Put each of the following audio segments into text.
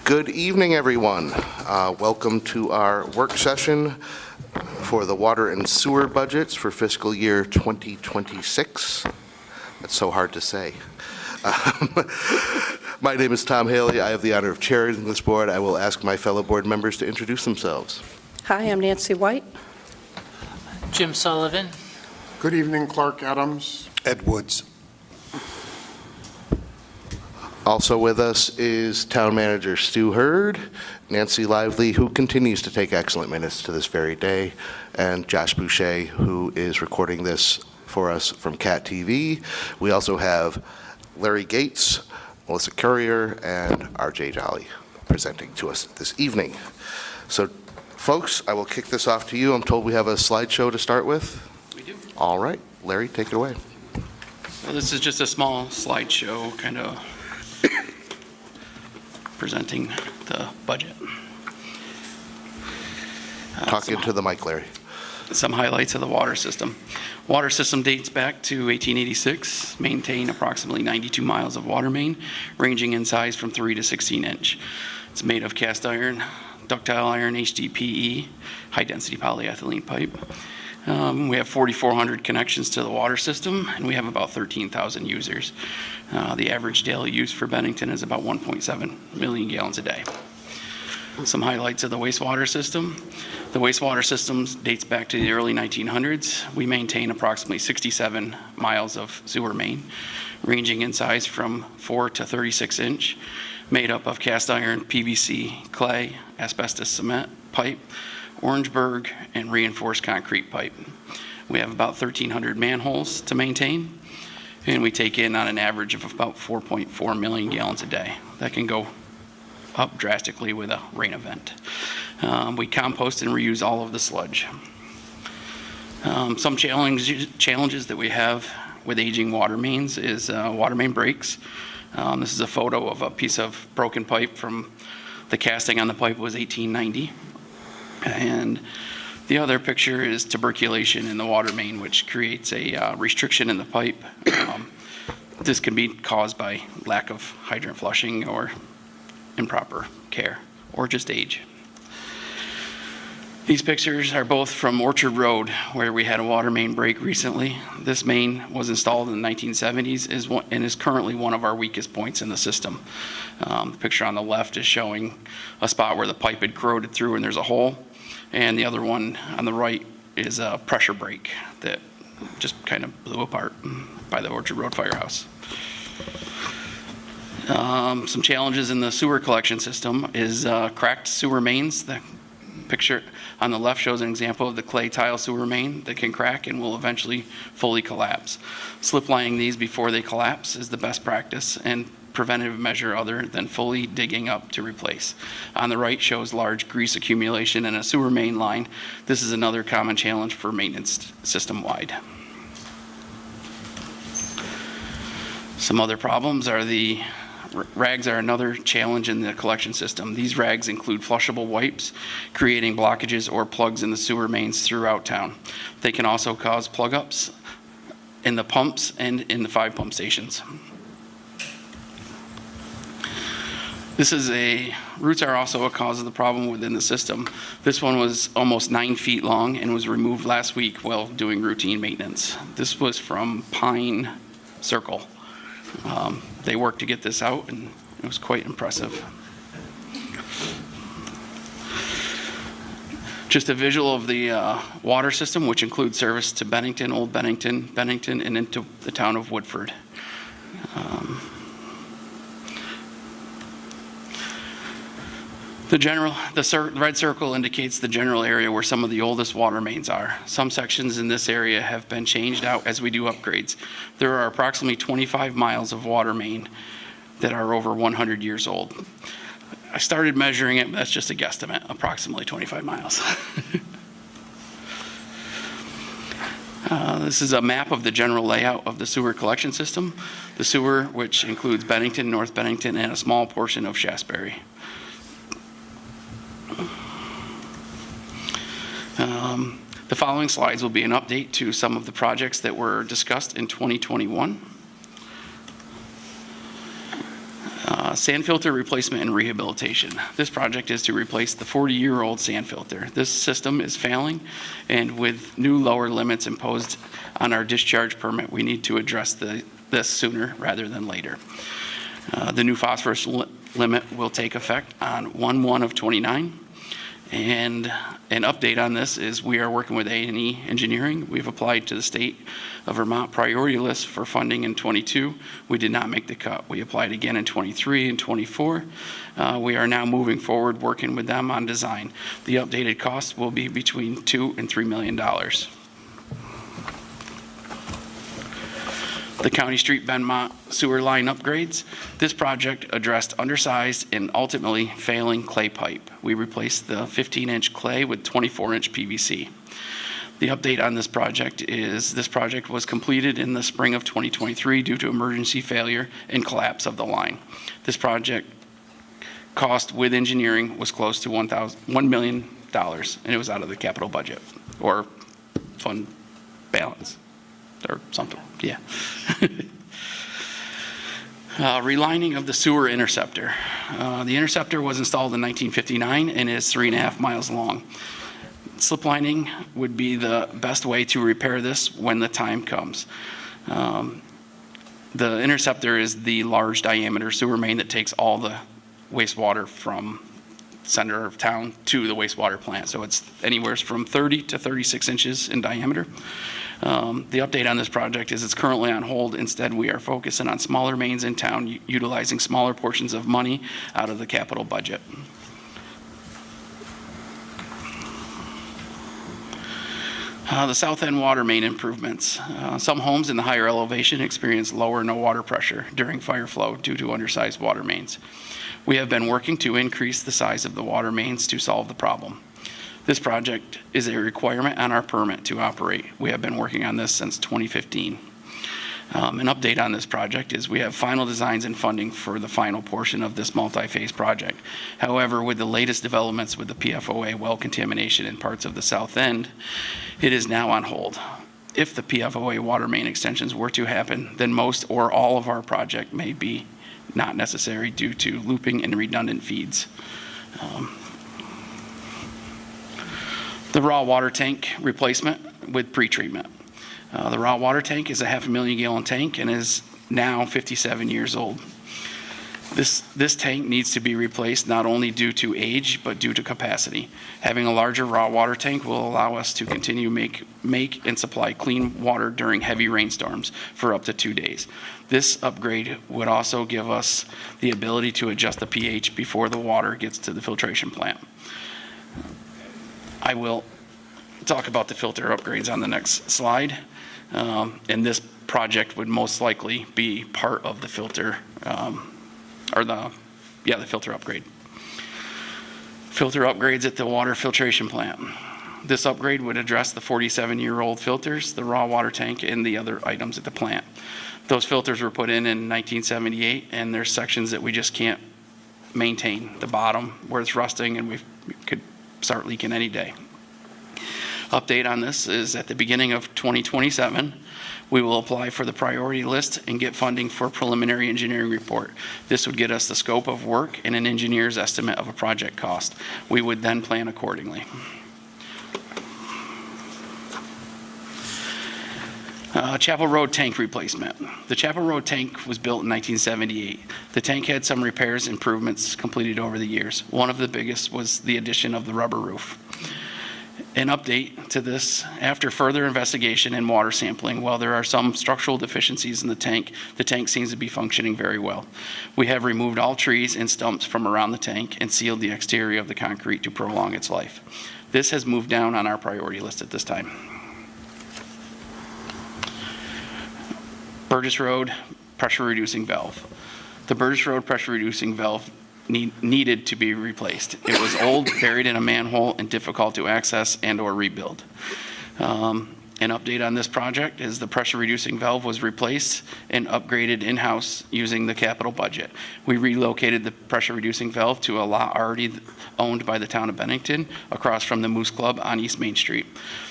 Good evening, everyone. Welcome to our work session for the water and sewer budgets for fiscal year 2026. That's so hard to say. My name is Tom Haley. I have the honor of chairing this board. I will ask my fellow board members to introduce themselves. Hi, I'm Nancy White. Jim Sullivan. Good evening, Clark Adams. Ed Woods. Also with us is Town Manager Stu Hurd, Nancy Lively, who continues to take excellent minutes to this very day, and Josh Boucher, who is recording this for us from CAT TV. We also have Larry Gates, Melissa Courier, and RJ Jolly presenting to us this evening. So, folks, I will kick this off to you. I'm told we have a slideshow to start with. We do. All right, Larry, take it away. Well, this is just a small slideshow, kind of presenting the budget. Talk into the mic, Larry. Some highlights of the water system. Water system dates back to 1886, maintain approximately 92 miles of water main, ranging in size from 3 to 16 inch. It's made of cast iron, ductile iron, HDPE, high-density polyethylene pipe. We have 4,400 connections to the water system, and we have about 13,000 users. The average daily use for Bennington is about 1.7 million gallons a day. Some highlights of the wastewater system. The wastewater system dates back to the early 1900s. We maintain approximately 67 miles of sewer main, ranging in size from 4 to 36 inch, made up of cast iron, PVC, clay, asbestos cement pipe, Orangeburg, and reinforced concrete pipe. We have about 1,300 manholes to maintain, and we take in on an average of about 4.4 million gallons a day. That can go up drastically with a rain event. We compost and reuse all of the sludge. Some challenges that we have with aging water mains is water main breaks. This is a photo of a piece of broken pipe from the casting on the pipe was 1890. And the other picture is tuberculation in the water main, which creates a restriction in the pipe. This can be caused by lack of hydrant flushing or improper care, or just age. These pictures are both from Orchard Road, where we had a water main break recently. This main was installed in the 1970s and is currently one of our weakest points in the system. The picture on the left is showing a spot where the pipe had corroded through and there's a hole. And the other one on the right is a pressure break that just kind of blew apart by the Orchard Road firehouse. Some challenges in the sewer collection system is cracked sewer mains. The picture on the left shows an example of the clay tile sewer main that can crack and will eventually fully collapse. Slip lining these before they collapse is the best practice and preventative measure other than fully digging up to replace. On the right shows large grease accumulation in a sewer main line. This is another common challenge for maintenance system-wide. Some other problems are the rags are another challenge in the collection system. These rags include flushable wipes, creating blockages or plugs in the sewer mains throughout town. They can also cause plug-ups in the pumps and in the 5 pump stations. Roots are also a cause of the problem within the system. This one was almost 9 feet long and was removed last week while doing routine maintenance. This was from Pine Circle. They worked to get this out and it was quite impressive. Just a visual of the water system, which includes service to Bennington, Old Bennington, Bennington, and into the town of Woodford. The red circle indicates the general area where some of the oldest water mains are. Some sections in this area have been changed out as we do upgrades. There are approximately 25 miles of water main that are over 100 years old. I started measuring it, but that's just a guesstimate, approximately 25 miles. This is a map of the general layout of the sewer collection system. The sewer, which includes Bennington, North Bennington, and a small portion of Shasberry. The following slides will be an update to some of the projects that were discussed in 2021. Sand filter replacement and rehabilitation. This project is to replace the 40-year-old sand filter. This system is failing, and with new lower limits imposed on our discharge permit, we need to address this sooner rather than later. The new phosphorus limit will take effect on 1/1 of '29. And an update on this is we are working with A&E Engineering. We've applied to the state of Vermont priority list for funding in '22. We did not make the cut. We applied again in '23 and '24. We are now moving forward working with them on design. The updated cost will be between $2 and $3 million. The County Street Benmont sewer line upgrades. This project addressed undersized and ultimately failing clay pipe. We replaced the 15-inch clay with 24-inch PVC. The update on this project is this project was completed in the spring of 2023 due to emergency failure and collapse of the line. This project cost with engineering was close to $1 million, and it was out of the capital budget or fund balance or something. Yeah. Relining of the sewer interceptor. The interceptor was installed in 1959 and is 3.5 miles long. Slip lining would be the best way to repair this when the time comes. The interceptor is the large diameter sewer main that takes all the wastewater from center of town to the wastewater plant. So it's anywhere from 30 to 36 inches in diameter. The update on this project is it's currently on hold. Instead, we are focusing on smaller mains in town, utilizing smaller portions of money out of the capital budget. The south end water main improvements. Some homes in the higher elevation experience low or no water pressure during fire flow due to undersized water mains. We have been working to increase the size of the water mains to solve the problem. This project is a requirement on our permit to operate. We have been working on this since 2015. An update on this project is we have final designs and funding for the final portion of this multi-phase project. However, with the latest developments with the PFOA well contamination in parts of the south end, it is now on hold. If the PFOA water main extensions were to happen, then most or all of our project may be not necessary due to looping and redundant feeds. The raw water tank replacement with pretreatment. The raw water tank is a 500,000 gallon tank and is now 57 years old. This tank needs to be replaced not only due to age, but due to capacity. Having a larger raw water tank will allow us to continue make and supply clean water during heavy rainstorms for up to 2 days. This upgrade would also give us the ability to adjust the pH before the water gets to the filtration plant. I will talk about the filter upgrades on the next slide. And this project would most likely be part of the filter, the filter upgrade. Filter upgrades at the water filtration plant. This upgrade would address the 47-year-old filters, the raw water tank, and the other items at the plant. Those filters were put in 1978, and there's sections that we just can't maintain. The bottom where it's rusting, and we could start leaking any day. Update on this is at the beginning of 2027, we will apply for the priority list and get funding for preliminary engineering report. This would get us the scope of work and an engineer's estimate of a project cost. We would then plan accordingly. Chapel Road tank replacement. The Chapel Road tank was built in 1978. The tank had some repairs, improvements completed over the years. One of the biggest was the addition of the rubber roof. An update to this, after further investigation and water sampling, while there are some structural deficiencies in the tank seems to be functioning very well. We have removed all trees and stumps from around the tank and sealed the exterior of the concrete to prolong its life. This has moved down on our priority list at this time. Burgess Road pressure reducing valve. The Burgess Road pressure reducing valve needed to be replaced. It was old, buried in a manhole, and difficult to access and or rebuild. An update on this project is the pressure reducing valve was replaced and upgraded in-house using the capital budget. We relocated the pressure reducing valve to a lot already owned by the town of Bennington across from the Moose Club on East Main Street.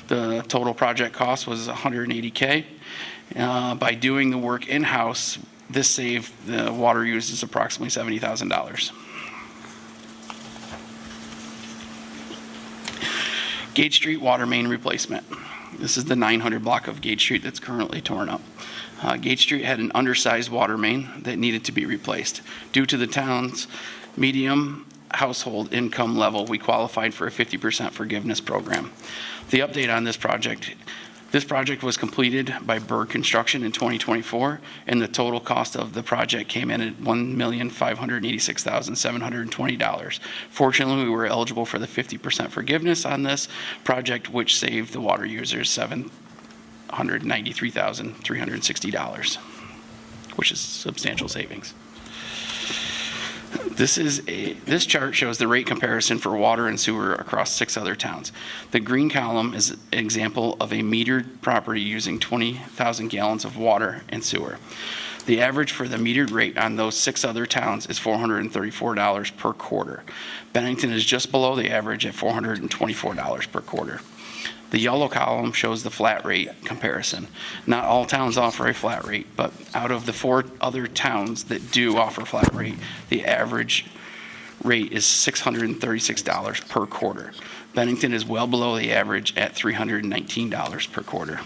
The total project cost was $180K. By doing the work in-house, This saved the water users approximately $70,000. Gage Street water main replacement. This is the 900 block of Gage Street that's currently torn up. Gage Street had an undersized water main that needed to be replaced. Due to the town's medium household income level, we qualified for a 50% forgiveness program. The update on this project was completed by Berg Construction in 2024, and the total cost of the project came in at $1,586,720. Fortunately, we were eligible for the 50% forgiveness on this project, which saved the water users $793,360, which is substantial savings. This chart shows the rate comparison for water and sewer across 6 other towns. The green column is an example of a metered property using 20,000 gallons of water and sewer. The average for the metered rate on those 6 other towns is $434 per quarter. Bennington is just below the average at $424 per quarter. The yellow column shows the flat rate comparison. Not all towns offer a flat rate, but out of the 4 other towns that do offer flat rate, the average rate is $636 per quarter. Bennington is well below the average at $319 per quarter.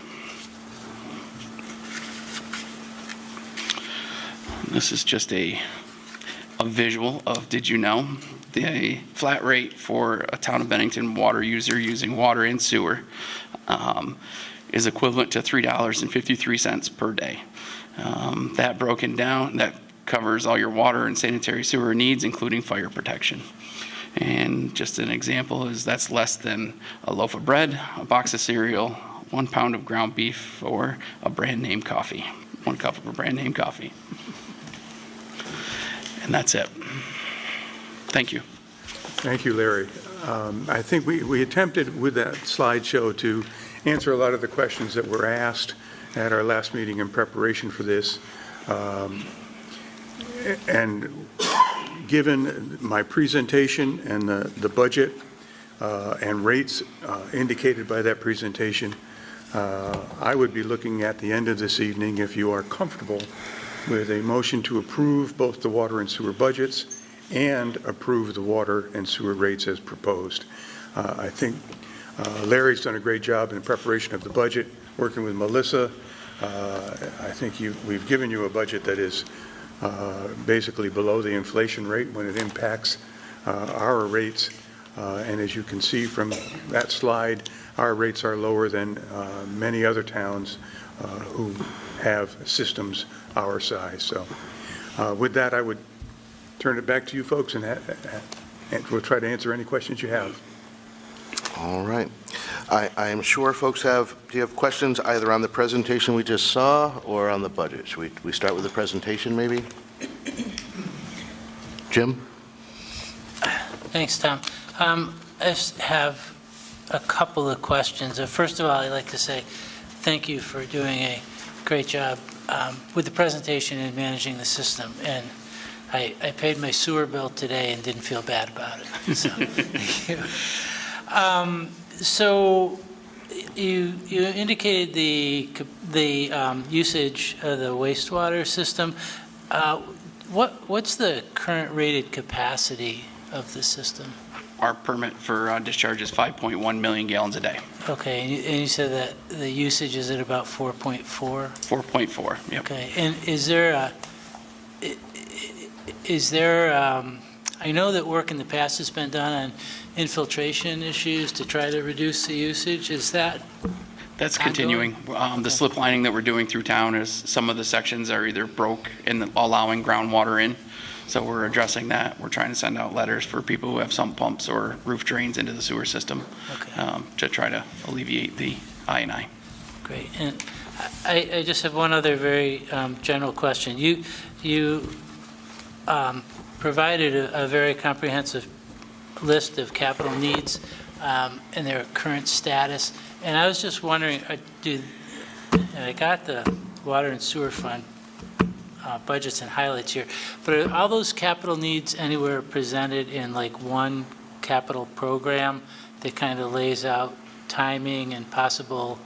This is just a visual of, did you know? The flat rate for a town of Bennington water user using water and sewer is equivalent to $3.53 per day. That broken down, that covers all your water and sanitary sewer needs, including fire protection. And just an example is that's less than a loaf of bread, a box of cereal, 1 pound of ground beef, or a brand name coffee, 1 cup of a brand name coffee. And that's it. Thank you. Thank you, Larry. I think we attempted with that slideshow to answer a lot of the questions that were asked at our last meeting in preparation for this. And given my presentation and the budget and rates indicated by that presentation, I would be looking at the end of this evening, if you are comfortable, with a motion to approve both the water and sewer budgets and approve the water and sewer rates as proposed. I think Larry's done a great job in the preparation of the budget, working with Melissa. I think we've given you a budget that is basically below the inflation rate when it impacts our rates. And as you can see from that slide, our rates are lower than many other towns who have systems our size. So with that, I would turn it back to you folks, and we'll try to answer any questions you have. All right. I am sure folks do you have questions either on the presentation we just saw or on the budget? Should we start with the presentation maybe? Jim? Thanks, Tom. I just have a couple of questions. First of all, I'd like to say thank you for doing a great job with the presentation and managing the system. And I paid my sewer bill today and didn't feel bad about it. So, thank you. So you indicated the usage of the wastewater system. What's the current rated capacity of the system? Our permit for discharge is 5.1 million gallons a day. Okay, and you said that the usage is at about 4.4? 4.4, yep. Okay, and is there I know that work in the past has been done on infiltration issues to try to reduce the usage. Is that That's continuing. The slip lining that we're doing through town is some of the sections are either broke and allowing groundwater in. So we're addressing that. We're trying to send out letters for people who have sump pumps or roof drains into the sewer system to try to alleviate the I&I. Great. And I just have one other very general question. You provided a very comprehensive list of capital needs and their current status. And I was just wondering, and I got the water and sewer fund budgets and highlights here, but are all those capital needs anywhere presented in like one capital program that kind of lays out timing and possible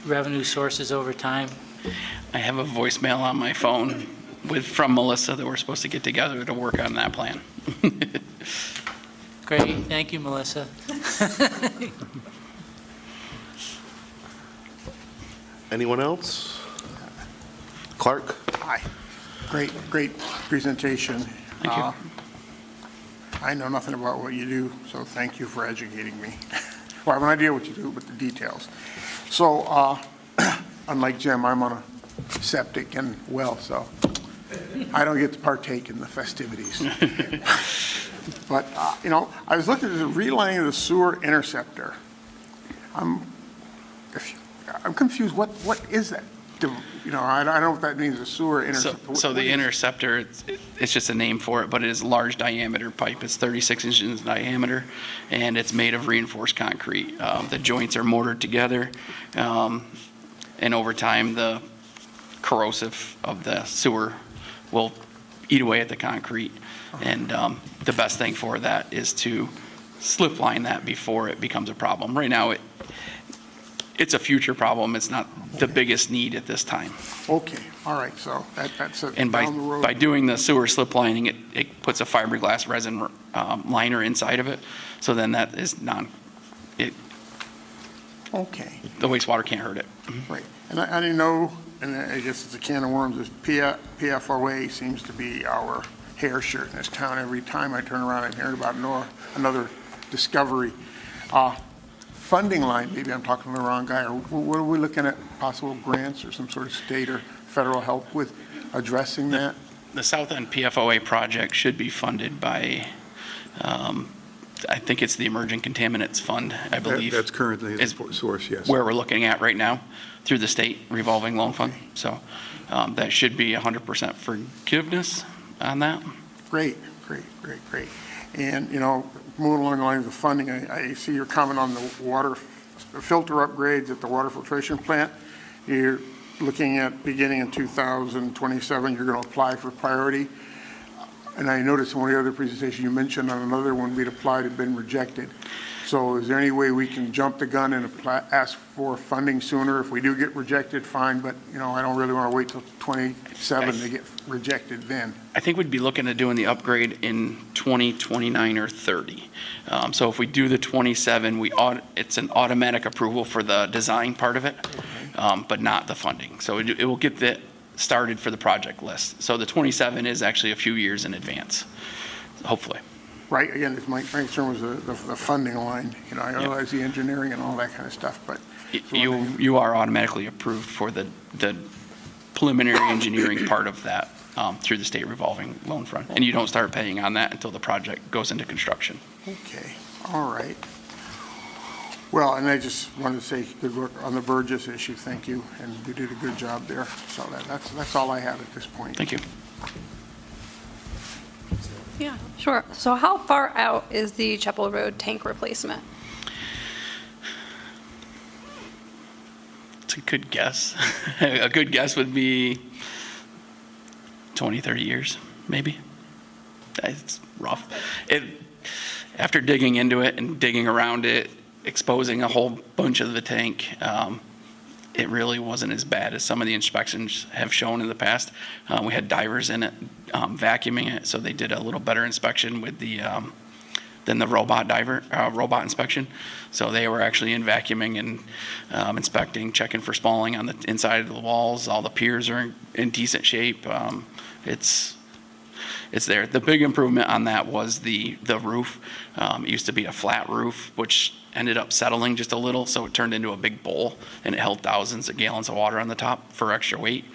revenue sources over time? I have a voicemail on my phone from Melissa that we're supposed to get together to work on that plan. Great, thank you, Melissa. Anyone else? Clark? Hi. Great presentation. Thank you. I know nothing about what you do, so thank you for educating me. Well, I have an idea what you do, but the details. So, unlike Jim, I'm on a septic and well, so I don't get to partake in the festivities. But, I was looking at the relining of the sewer interceptor. I'm confused. What is that? I don't know if that means a sewer interceptor. So the interceptor, it's just a name for it, but it is large diameter pipe. It's 36 inches in diameter, and it's made of reinforced concrete. The joints are mortared together, and over time, the corrosive of the sewer will eat away at the concrete. And the best thing for that is to slip line that before it becomes a problem. Right now, it's a future problem. It's not the biggest need at this time. Okay, all right, so that's And down the road. by doing the sewer slip lining, it puts a fiberglass resin liner inside of it. So then that is Okay, the wastewater can't hurt it. right. And I didn't know, and I guess it's a can of worms, this PFOA seems to be our hair shirt in this town. Every time I turn around, I'm hearing about another discovery. Funding line, maybe I'm talking to the wrong guy, or what are we looking at, possible grants or some sort of state or federal help with addressing that? The South End PFOA project should be funded by, I think it's the Emerging Contaminants Fund, I believe. That's currently the is source, yes. where we're looking at right now through the state revolving loan fund. So that should be 100% forgiveness on that. Great. And, moving along the lines of funding, I see your comment on the water filter upgrades at the water filtration plant. You're looking at beginning in 2027, you're going to apply for priority. And I noticed in one of the other presentations you mentioned on another one we'd applied had been rejected. So is there any way we can jump the gun and ask for funding sooner? If we do get rejected, fine, but, I don't really want to wait till 27 to get rejected then. I think we'd be looking at doing the upgrade in 2029 or 30. So if we do the 27, it's an automatic approval for the design part of it, but not the funding. So it will get that started for the project list. So the 27 is actually a few years in advance, hopefully. Right, again, my concern was the funding line. I realize the engineering and all that kind of stuff, but. You are automatically approved for the preliminary engineering part of that through the state revolving loan fund. And you don't start paying on that until the project goes into construction. Okay, all right. Well, and I just wanted to say good work on the Burgess issue. Thank you, and you did a good job there. So that's all I have at this point. Thank you. Yeah, sure. So how far out is the Chapel Road tank replacement? It's a good guess. A good guess would be 20, 30 years, maybe. It's rough. After digging into it and digging around it, exposing a whole bunch of the tank, it really wasn't as bad as some of the inspections have shown in the past. We had divers in it, vacuuming it, so they did a little better inspection with than the robot inspection. So they were actually in vacuuming and inspecting, checking for spalling on the inside of the walls. All the piers are in decent shape. It's there. The big improvement on that was the roof. It used to be a flat roof, which ended up settling just a little, so it turned into a big bowl, and it held thousands of gallons of water on the top for extra weight.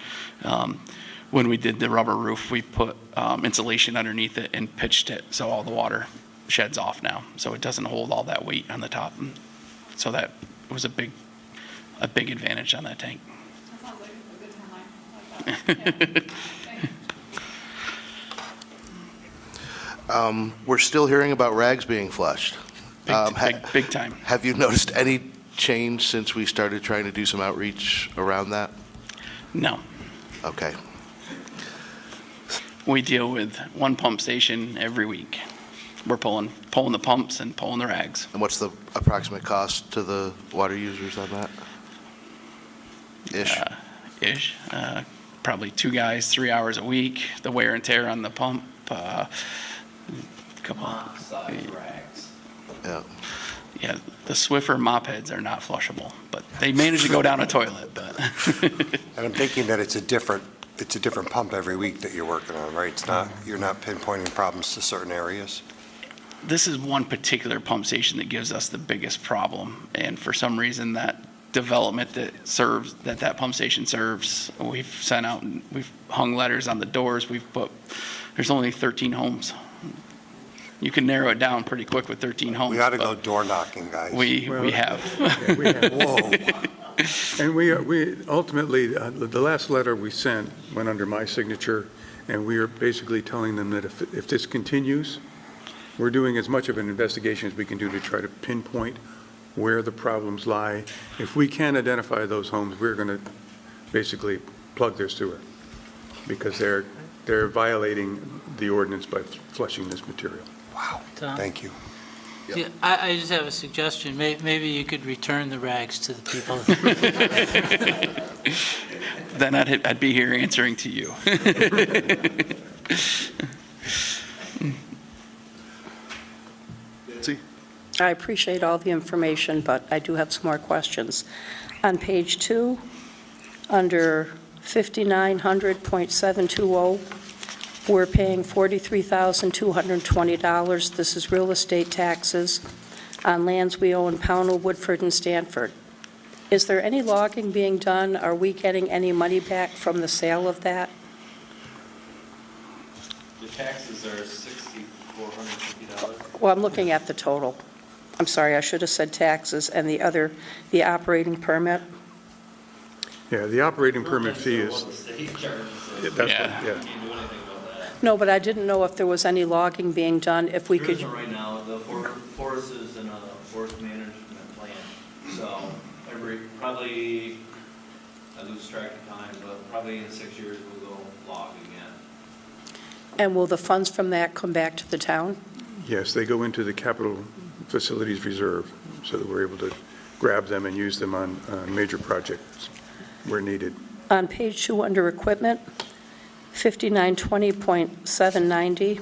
When we did the rubber roof, we put insulation underneath it and pitched it so all the water sheds off now, so it doesn't hold all that weight on the top. So that was a big advantage on that tank. That sounds like a good timeline. Yeah. We're still hearing about rags being flushed. Big time. Have you noticed any change since we started trying to do some outreach around that? No. Okay. We deal with one pump station every week. We're pulling the pumps and pulling the rags. And what's the approximate cost to the water users on that? Ish. week-ish. Probably 2 guys, 3 hours a week. The wear and tear on the pump, Yeah. yeah, the Swiffer mop heads are not flushable, but they manage to go down a toilet, but. And I'm thinking that it's a different pump every week that you're working on, right? It's not, you're not pinpointing problems to certain areas? This is one particular pump station that gives us the biggest problem, and for some reason, that development that pump station serves, we've sent out, and we've hung letters on the doors, there's only 13 homes. You can narrow it down pretty quick with 13 homes. We ought to go but door knocking, guys. We have. Yeah, we have- Whoa. And we ultimately, the last letter we sent went under my signature, and we are basically telling them that if this continues, we're doing as much of an investigation as we can do to try to pinpoint where the problems lie. If we can identify those homes, we're going to basically plug their sewer, because they're violating the ordinance by flushing this material. Wow, Tom? thank you. Yeah, I just have a suggestion. Maybe you could return the rags to the people. Then I'd be here answering to you. Nancy? I appreciate all the information, but I do have some more questions. On page 2, under 5900.720, we're paying $43,220. This is real estate taxes on lands we own in Pownell, Woodford, and Stanford. Is there any logging being done? Are we getting any money back from the sale of that? The taxes are $6,450. Well, I'm looking at the total. I'm sorry, I should have said taxes, and the other, the operating permit. Yeah, the operating permit fee is, The state charges us. that's what, Yeah. yeah. Can't do anything about that. No, but I didn't know if there was any logging being done, if we There could. isn't right now. The forest is in a forest management plan. So probably, I lose track of time, but probably in 6 years we'll go log again. And will the funds from that come back to the town? Yes, they go into the capital facilities reserve, so that we're able to grab them and use them on major projects where needed. On page 2, under equipment, 5920.790,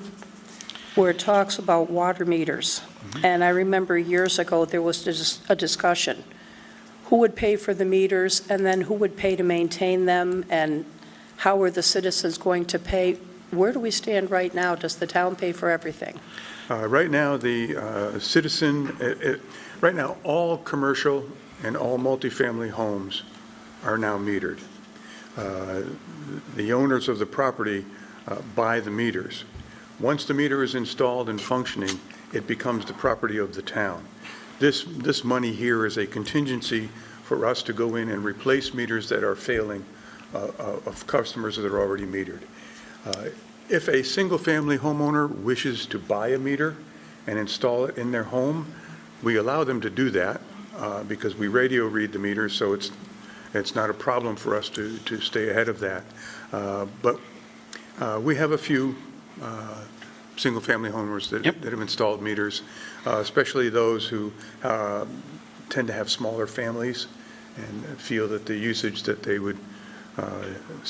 where it talks about water meters. And I remember years ago, there was a discussion. Who would pay for the meters, and then who would pay to maintain them, and how are the citizens going to pay? Where do we stand right now? Does the town pay for everything? Right now, the right now, all commercial and all multifamily homes are now metered. The owners of the property buy the meters. Once the meter is installed and functioning, it becomes the property of the town. This money here is a contingency for us to go in and replace meters that are failing of customers that are already metered. If a single-family homeowner wishes to buy a meter and install it in their home, we allow them to do that because we radio read the meters, so it's not a problem for us to stay ahead of that. But we have a few single-family homeowners that have installed meters, especially those who tend to have smaller families and feel that the usage that they would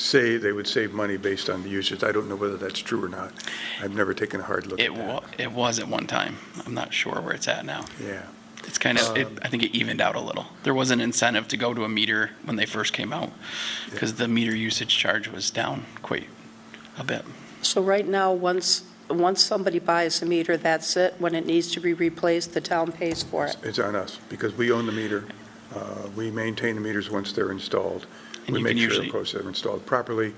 they would save money based on the usage. I don't know whether that's true or not. I've never taken a hard look at that. It was at one time. I'm not sure where it's at now. Yeah. It's kind of, I think it evened out a little. There was an incentive to go to a meter when they first came out, because the meter usage charge was down quite a bit. So right now, once somebody buys a meter, that's it? When it needs to be replaced, the town pays for it? It's on us because we own the meter. We maintain the meters once they're installed. And We you make can sure, usually- of course, they're installed properly,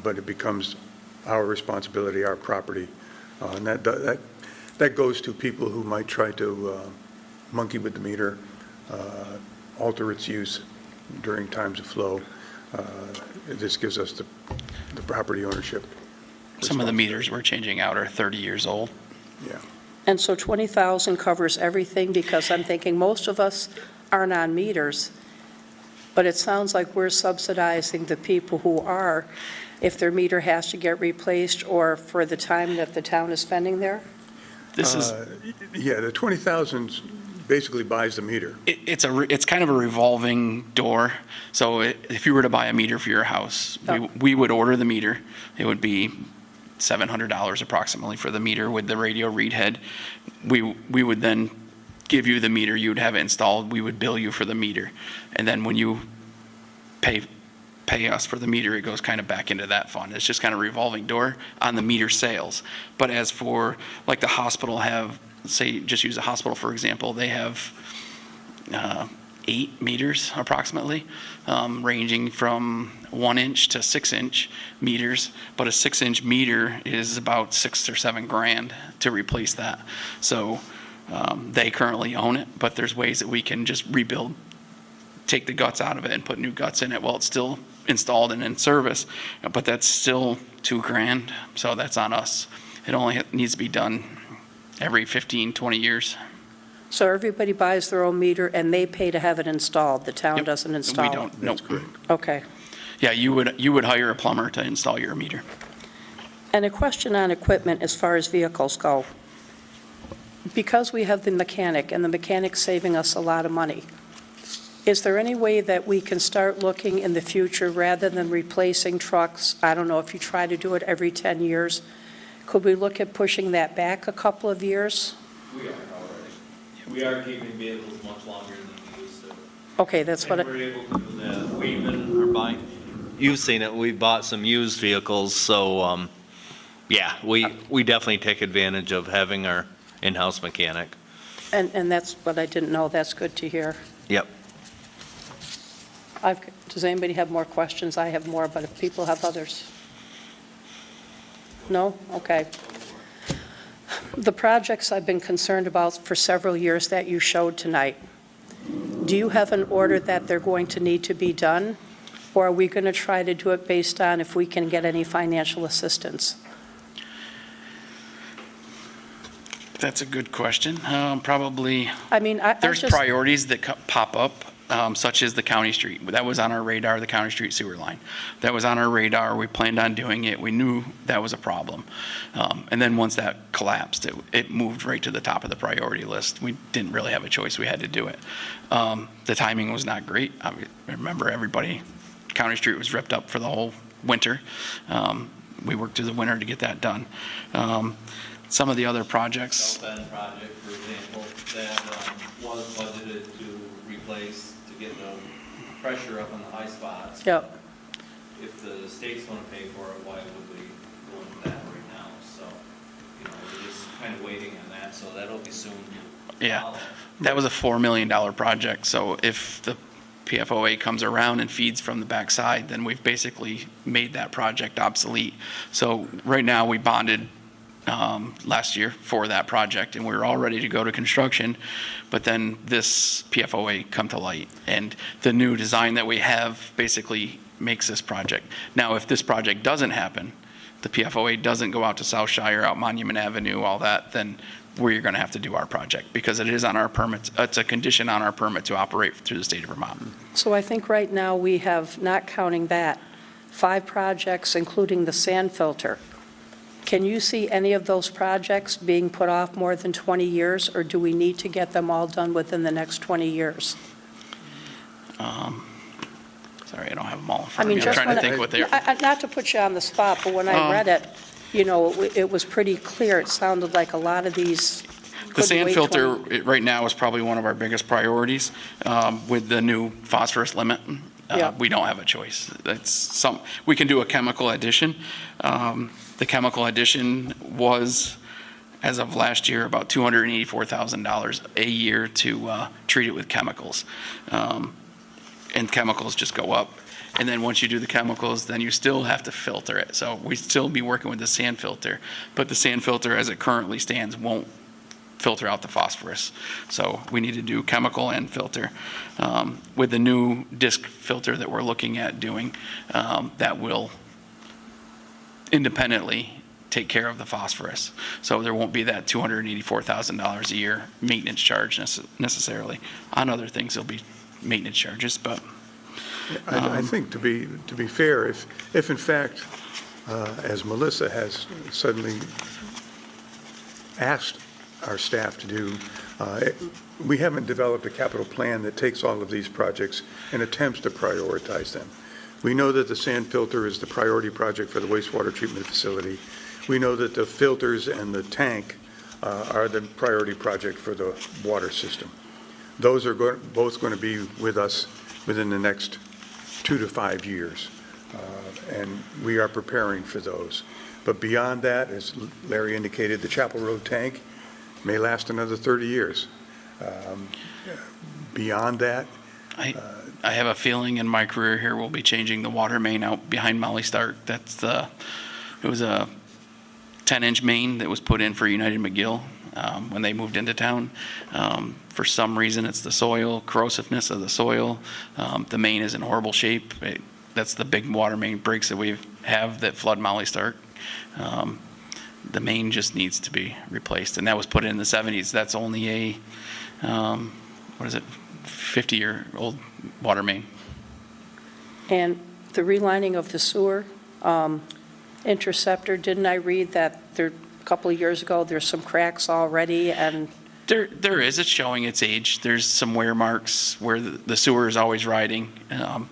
but it becomes our responsibility, our property. And that goes to people who might try to monkey with the meter, alter its use during times of flow. This gives us the property ownership. Some of the meters we're changing out are 30 years old. Yeah. And so 20,000 covers everything, because I'm thinking most of us aren't on meters, but it sounds like we're subsidizing the people who are, if their meter has to get replaced or for the time that the town is spending there? This is, Yeah, the 20,000's basically buys the meter. It's kind of a revolving door. So if you were to buy a meter for your house, Oh. we would order the meter. It would be $700 approximately for the meter with the radio read head. We would then give you the meter. You would have it installed. We would bill you for the meter. And then when you pay us for the meter, it goes kind of back into that fund. It's just kind of a revolving door on the meter sales. But as for, like the hospital have, say, just use a hospital for example, they have 8 meters approximately, ranging from 1-inch to 6-inch meters. But a 6-inch meter is about $6 or $7 grand to replace that. So they currently own it, but there's ways that we can just rebuild, take the guts out of it and put new guts in it while it's still installed and in service. But that's still $2 grand, so that's on us. It only needs to be done every 15, 20 years. So everybody buys their own meter and they pay to have it installed? The town Yep. doesn't install it? We don't, nope. Okay. Yeah, you would hire a plumber to install your meter. And a question on equipment as far as vehicles go. Because we have the mechanic, and the mechanic's saving us a lot of money, is there any way that we can start looking in the future, rather than replacing trucks? I don't know if you try to do it every 10 years. Could we look at pushing that back a couple of years? We are already. We are keeping vehicles much longer than we used to. Okay, that's what, And we're able to do that. We even are buying, you've seen it, we bought some used vehicles, so, yeah, we definitely take advantage of having our in-house mechanic. and that's what I didn't know. That's good to hear. Yep. Does anybody have more questions? I have more, but if people have others. No? Okay. The projects I've been concerned about for several years that you showed tonight, do you have an order that they're going to need to be done? Or are we going to try to do it based on if we can get any financial assistance? That's a good question. Probably, I mean, I there's just, priorities that pop up, such as the county street. That was on our radar, the county street sewer line. That was on our radar. We planned on doing it. We knew that was a problem. And then once that collapsed, it moved right to the top of the priority list. We didn't really have a choice. We had to do it. The timing was not great. I remember county street was ripped up for the whole winter. We worked through the winter to get that done. Some of the other projects. South Bend project, for example, that was budgeted to replace, to get the pressure up on the high spots. Yep. If the state's going to pay for it, why would we go into that right now? So, we're just kind of waiting on that, so that'll be soon. Yeah, that was a $4 million project. So if the PFOA comes around and feeds from the backside, then we've basically made that project obsolete. So right now, we bonded last year for that project, and we were all ready to go to construction, but then this PFOA come to light, and the new design that we have basically makes this project. Now, if this project doesn't happen, the PFOA doesn't go out to South Shire, out Monument Avenue, all that, then we're going to have to do our project, because it is on our permit. It's a condition on our permit to operate through the state of Vermont. So I think right now we have, not counting that, 5 projects, including the sand filter. Can you see any of those projects being put off more than 20 years, or do we need to get them all done within the next 20 years? Sorry, I don't have them all in I front of mean, me. I'm just trying to think what they're. not to put you on the spot, but when I read it, it was pretty clear. It sounded like a lot of these The couldn't sand wait filter, 20 right now, is probably one of our biggest priorities with the new phosphorus limit. Yeah. We don't have a choice. We can do a chemical addition. The chemical addition was, as of last year, about $284,000 a year to treat it with chemicals. And chemicals just go up. And then once you do the chemicals, then you still have to filter it. So we'd still be working with the sand filter, but the sand filter as it currently stands won't filter out the phosphorus. So we need to do chemical and filter. With the new disc filter that we're looking at doing, that will independently take care of the phosphorus. So there won't be that $284,000 a year maintenance charge necessarily. On other things, there'll be maintenance charges, but. I think to be fair, if in fact, as Melissa has suddenly asked our staff to do. We haven't developed a capital plan that takes all of these projects and attempts to prioritize them. We know that the sand filter is the priority project for the wastewater treatment facility. We know that the filters and the tank are the priority project for the water system. Those are both going to be with us within the next 2 to 5 years, and we are preparing for those. But beyond that, as Larry indicated, the Chapel Road tank may last another 30 years. Beyond that, I have a feeling in my career here we'll be changing the water main out behind Molly Stark. It was a 10-inch main that was put in for United McGill when they moved into town. For some reason, it's the soil, corrosiveness of the soil. The main is in horrible shape. That's the big water main breaks that we have that flood Molly Stark. The main just needs to be replaced, and that was put in the 70s. That's only a, 50-year-old water main. And the relining of the sewer interceptor, didn't I read that there, a couple of years ago, there's some cracks already, and There is. It's showing its age. There's some wear marks where the sewer is always riding. You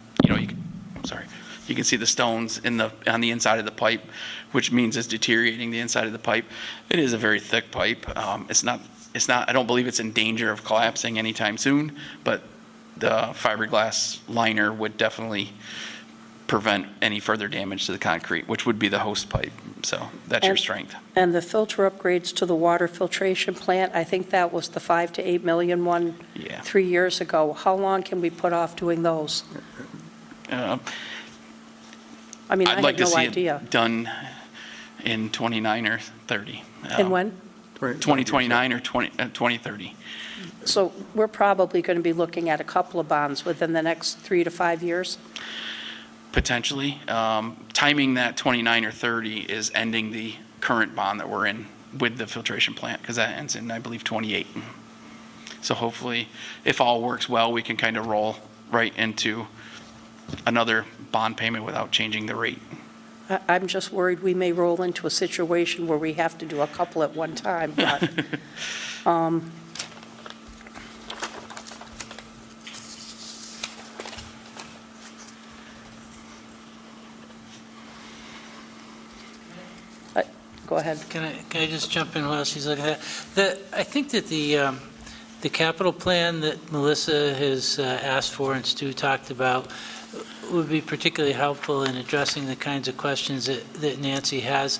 can see the stones on the inside of the pipe, which means it's deteriorating the inside of the pipe. It is a very thick pipe. It's not. I don't believe it's in danger of collapsing anytime soon, but the fiberglass liner would definitely prevent any further damage to the concrete, which would be the host pipe. So that's your strength. And the filter upgrades to the water filtration plant, I think that was the 5 to 8 million one Yeah. 3 years ago. How long can we put off doing those? I mean, I I'd like have to no see idea. it done in 29 or 30. And when? 2029 or 2030. So we're probably going to be looking at a couple of bonds within the next 3 to 5 years? Potentially. Timing that 29 or 30 is ending the current bond that we're in with the filtration plant, because that ends in, I believe, 28. So hopefully, if all works well, we can kind of roll right into another bond payment without changing the rate. I'm just worried we may roll into a situation where we have to do a couple at one time, but, go ahead. Can I just jump in while she's looking at that? I think that the capital plan that Melissa has asked for and Stu talked about would be particularly helpful in addressing the kinds of questions that Nancy has.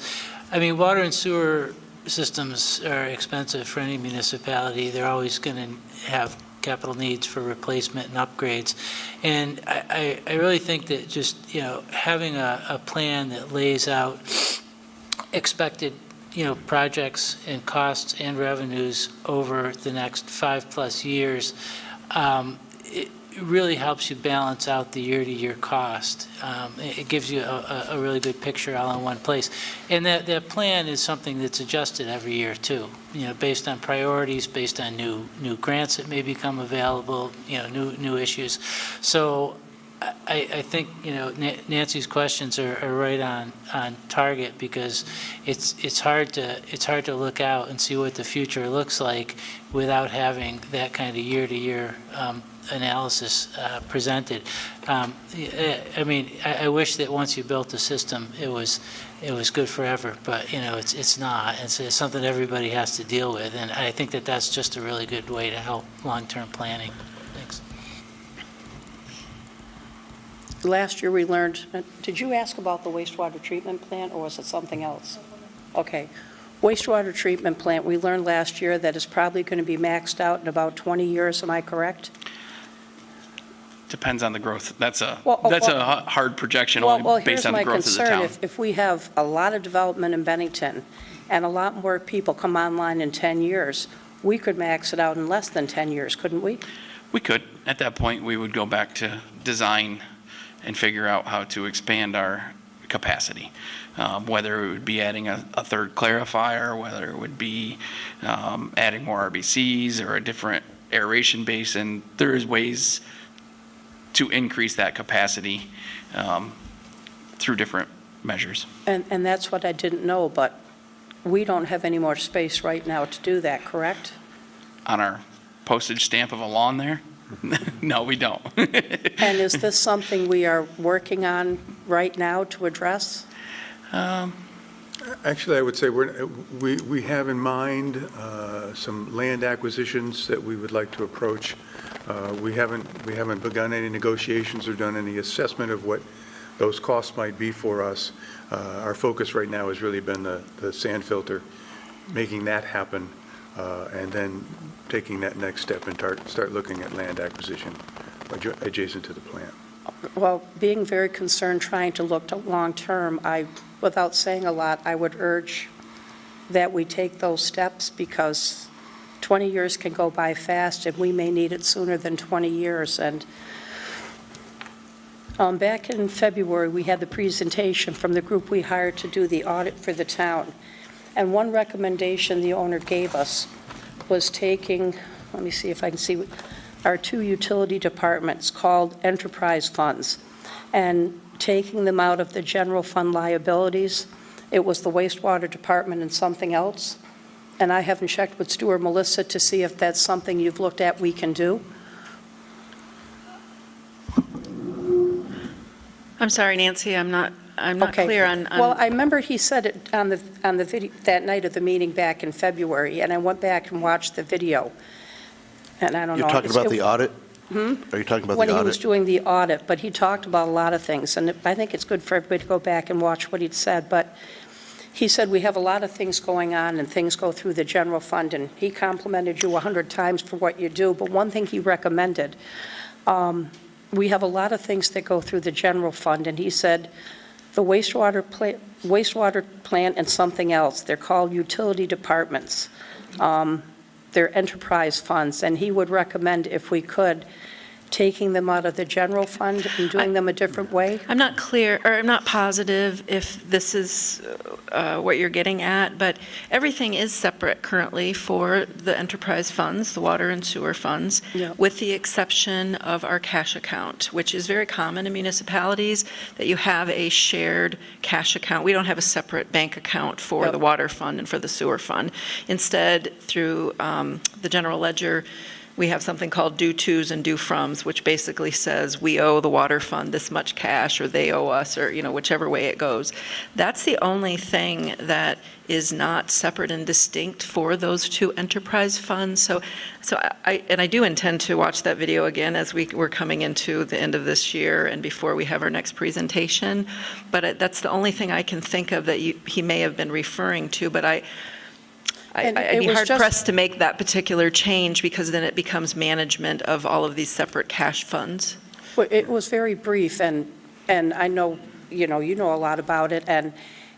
I mean, water and sewer systems are expensive for any municipality. They're always going to have capital needs for replacement and upgrades. And I really think that just, having a plan that lays out expected, projects and costs and revenues over the next 5+ years, it really helps you balance out the year-to-year cost. It gives you a really good picture all in one place. And that plan is something that's adjusted every year too, based on priorities, based on new grants that may become available, new issues. So I think, Nancy's questions are right on target, because it's hard to look out and see what the future looks like without having that kind of year-to-year analysis presented. I mean, I wish that once you built the system, it was good forever, but it's not. It's something everybody has to deal with, and I think that that's just a really good way to help long-term planning. Thanks. Last year we learned, did you ask about the wastewater treatment plant, or was it something else? Okay. Wastewater treatment plant, we learned last year that it's probably going to be maxed out in about 20 years, am I correct? Depends on the growth. That's a hard projection only based on the growth of the Well, town. here's my concern. If we have a lot of development in Bennington and a lot more people come online in 10 years, we could max it out in less than 10 years, couldn't we? We could. At that point, we would go back to design and figure out how to expand our capacity, whether it would be adding a third clarifier, whether it would be adding more RBCs or a different aeration basin. There is ways to increase that capacity through different measures. And that's what I didn't know, but we don't have any more space right now to do that, correct? On our postage stamp of a lawn there? No, we don't. And is this something we are working on right now to address? Actually, I would say we have in mind some land acquisitions that we would like to approach. We haven't begun any negotiations or done any assessment of what those costs might be for us. Our focus right now has really been the sand filter, making that happen, and then taking that next step and start looking at land acquisition adjacent to the plant. Well, being very concerned, trying to look to long-term, without saying a lot, I would urge that we take those steps, because 20 years can go by fast, and we may need it sooner than 20 years. And back in February, we had the presentation from the group we hired to do the audit for the town. And one recommendation the owner gave us was taking, let me see if I can see, our 2 utility departments called enterprise funds, and taking them out of the general fund liabilities. It was the wastewater department and something else. And I haven't checked with Stu or Melissa to see if that's something you've looked at we can do. I'm sorry, Nancy, I'm not Okay. clear on. Well, I remember he said it on the video that night of the meeting back in February, and I went back and watched the video. And I don't know. You're talking about the audit? Hmm? Are you talking about When the he was audit? doing the audit, but he talked about a lot of things, and I think it's good for everybody to go back and watch what he'd said. But he said we have a lot of things going on, and things go through the general fund, and he complimented you 100 times for what you do. But one thing he recommended, we have a lot of things that go through the general fund, and he said the wastewater plant and something else, they're called utility departments. They're enterprise funds, and he would recommend, if we could, taking them out of the general fund and doing them a different way. I'm not clear, or I'm not positive if this is what you're getting at, but everything is separate currently for the enterprise funds, the water and sewer funds, Yeah. with the exception of our cash account, which is very common in municipalities, that you have a shared cash account. We don't have a separate bank account for Yep. the water fund and for the sewer fund. Instead, through the general ledger, we have something called due tos and due froms, which basically says we owe the water fund this much cash, or they owe us, or, whichever way it goes. That's the only thing that is not separate and distinct for those 2 enterprise funds. So I do intend to watch that video again as we're coming into the end of this year and before we have our next presentation. But that's the only thing I can think of that he may have been referring to, but I'd be hard-pressed to make that particular change, because then it becomes management of all of these separate cash funds. Well, it was very brief, and I know, you know a lot about it, and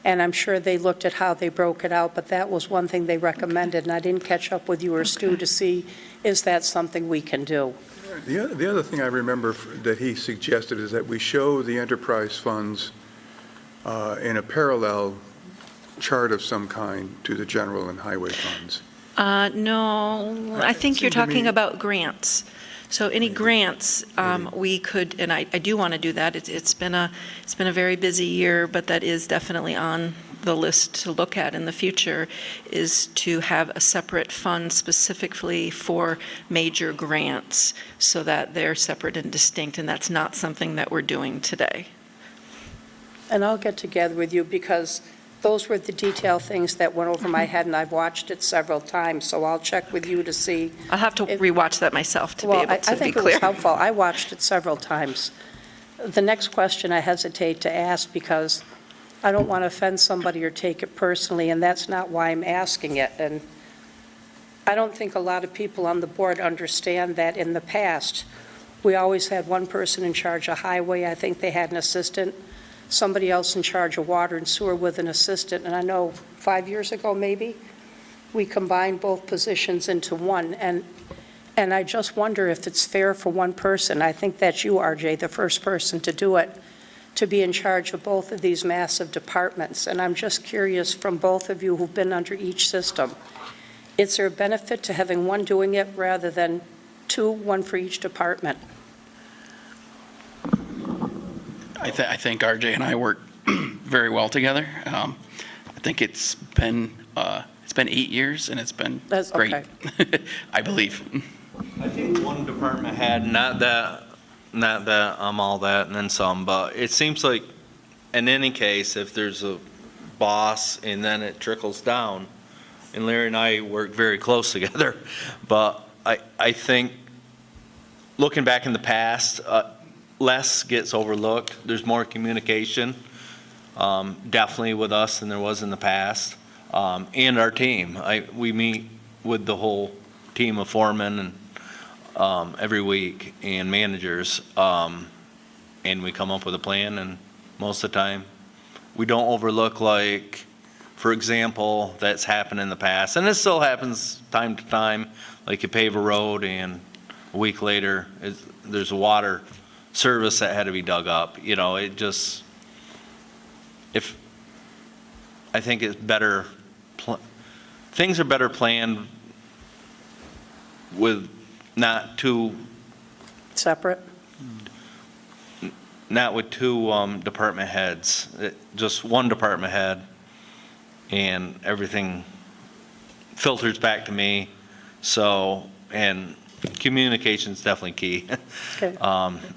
I'm sure they looked at how they broke it out, but that was one thing they recommended, and I didn't catch up with you or Stu to see, is that something we can do? The other thing I remember that he suggested is that we show the enterprise funds in a parallel chart of some kind to the general and highway funds. No, I think you're talking about grants. So any grants, we could, and I do want to do that. It's been a very busy year, but that is definitely on the list to look at in the future, is to have a separate fund specifically for major grants, so that they're separate and distinct, and that's not something that we're doing today. And I'll get together with you, because those were the detailed things that went over my head, and I've watched it several times, so I'll check with you to see. I'll have to rewatch that myself to be Well, able I to be think it was clear. helpful. I watched it several times. The next question I hesitate to ask, because I don't want to offend somebody or take it personally, and that's not why I'm asking it. And I don't think a lot of people on the board understand that in the past, we always had one person in charge of highway. I think they had an assistant, somebody else in charge of water and sewer with an assistant. And I know 5 years ago, maybe, we combined both positions into one. And I just wonder if it's fair for one person. I think that's you, RJ, the first person to do it, to be in charge of both of these massive departments. And I'm just curious, from both of you who've been under each system, is there a benefit to having one doing it rather than 2, one for each department? I think RJ and I work very well together. I think it's been 8 years, and it's been That's great, okay. I believe. I think one department had, not that I'm all that and then some, but it seems like in any case, if there's a boss and then it trickles down, and Larry and I work very close together, but I think, looking back in the past, less gets overlooked. There's more communication, definitely with us than there was in the past, and our team. We meet with the whole team of foremen and every week, and managers, and we come up with a plan, and most of the time, we don't overlook, like, for example, that's happened in the past, and this still happens time to time, like you pave a road and a week later, there's a water service that had to be dug up. It just, I think it's better, things are better planned with not two Separate? not with two department heads, just one department head, and everything filters back to me. So, and communication's definitely key. Okay.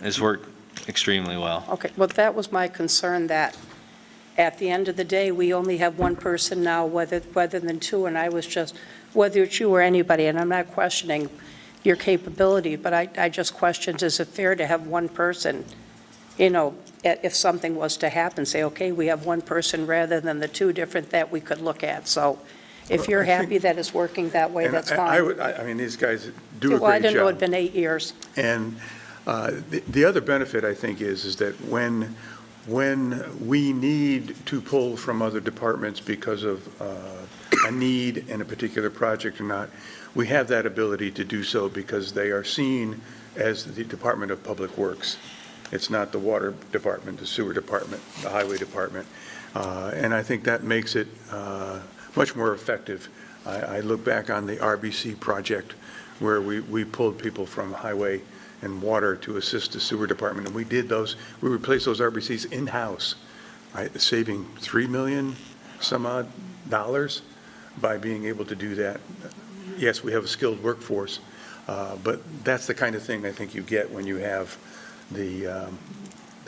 It's worked extremely well. Okay, well, that was my concern, that at the end of the day, we only have one person now, whether than two, and I was just, whether it's you or anybody, and I'm not questioning your capability, but I just questioned, is it fair to have one person, if something was to happen, say, okay, we have one person rather than the two different that we could look at. So if you're happy that it's working that way, that's fine. I mean, these guys do a Well, I great didn't know job. it'd been 8 years. And the other benefit, I think, is that when we need to pull from other departments because of a need in a particular project or not, we have that ability to do so because they are seen as the Department of Public Works. It's not the water department, the sewer department, the highway department. And I think that makes it much more effective. I look back on the RBC project where we pulled people from highway and water to assist the sewer department. And we replaced those RBCs in-house, right, saving $3 million some odd dollars by being able to do that. Yes, we have a skilled workforce, but that's the kind of thing I think you get when you have the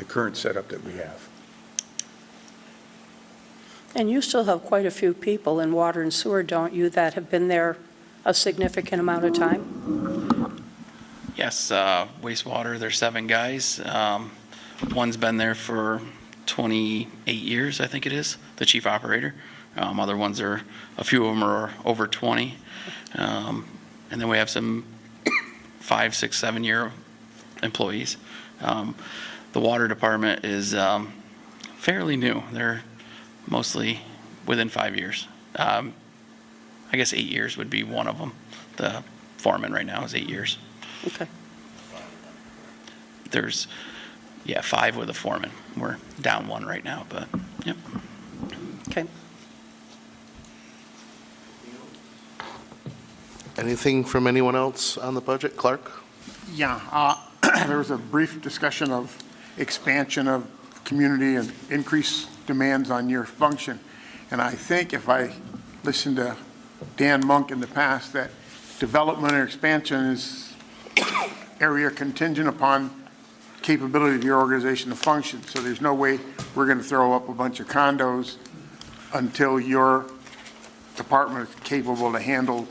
current setup that we have. And you still have quite a few people in water and sewer, don't you, that have been there a significant amount of time? Yes, wastewater, there's 7 guys. One's been there for 28 years, I think it is, the chief operator. Other ones a few of them are over 20. And then we have some 5, 6, 7-year employees. The water department is fairly new. They're mostly within 5 years. I guess 8 years would be one of them. The foreman right now is 8 years. Okay. There's, 5 with a foreman. We're down 1 right now, but, yep. Okay. Anything from anyone else on the budget? Clark? Yeah, there was a brief discussion of expansion of community and increased demands on your function. And I think if I listened to Dan Monk in the past, that development or expansion is area contingent upon capability of your organization to function. So there's no way we're going to throw up a bunch of condos until your department is capable to handle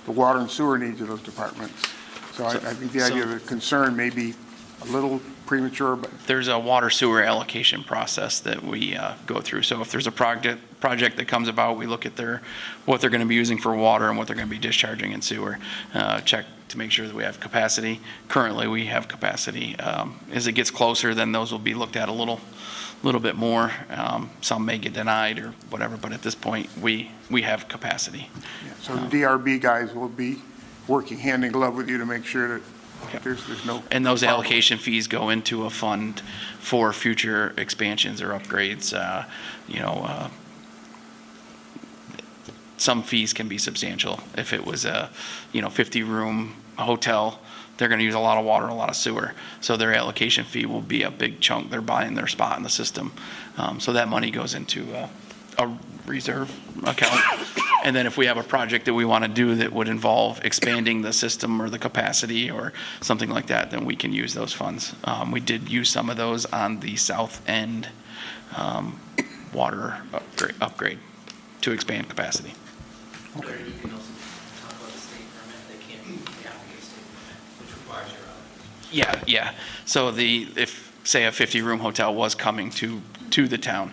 the water and sewer needs of those departments. So I think the idea of the concern may be a little premature, but There's a water sewer allocation process that we go through. So if there's a project that comes about, we look at what they're going to be using for water and what they're going to be discharging in sewer, check to make sure that we have capacity. Currently, we have capacity. As it gets closer, then those will be looked at a little bit more. Some may get denied or whatever, but at this point, we have capacity. so the DRB guys will be working hand in glove with you to make sure that there's no. And those allocation fees go into a fund for future expansions or upgrades. Some fees can be substantial. If it was a 50-room hotel, they're going to use a lot of water and a lot of sewer. So their allocation fee will be a big chunk. They're buying their spot in the system. So that money goes into a reserve account. And then if we have a project that we want to do that would involve expanding the system or the capacity or something like that, then we can use those funds. We did use some of those on the south end water upgrade to expand capacity. You can also talk about the state permit, they can't applicate state permit, which requires your own. Yeah. So if, say, a 50-room hotel was coming to the town,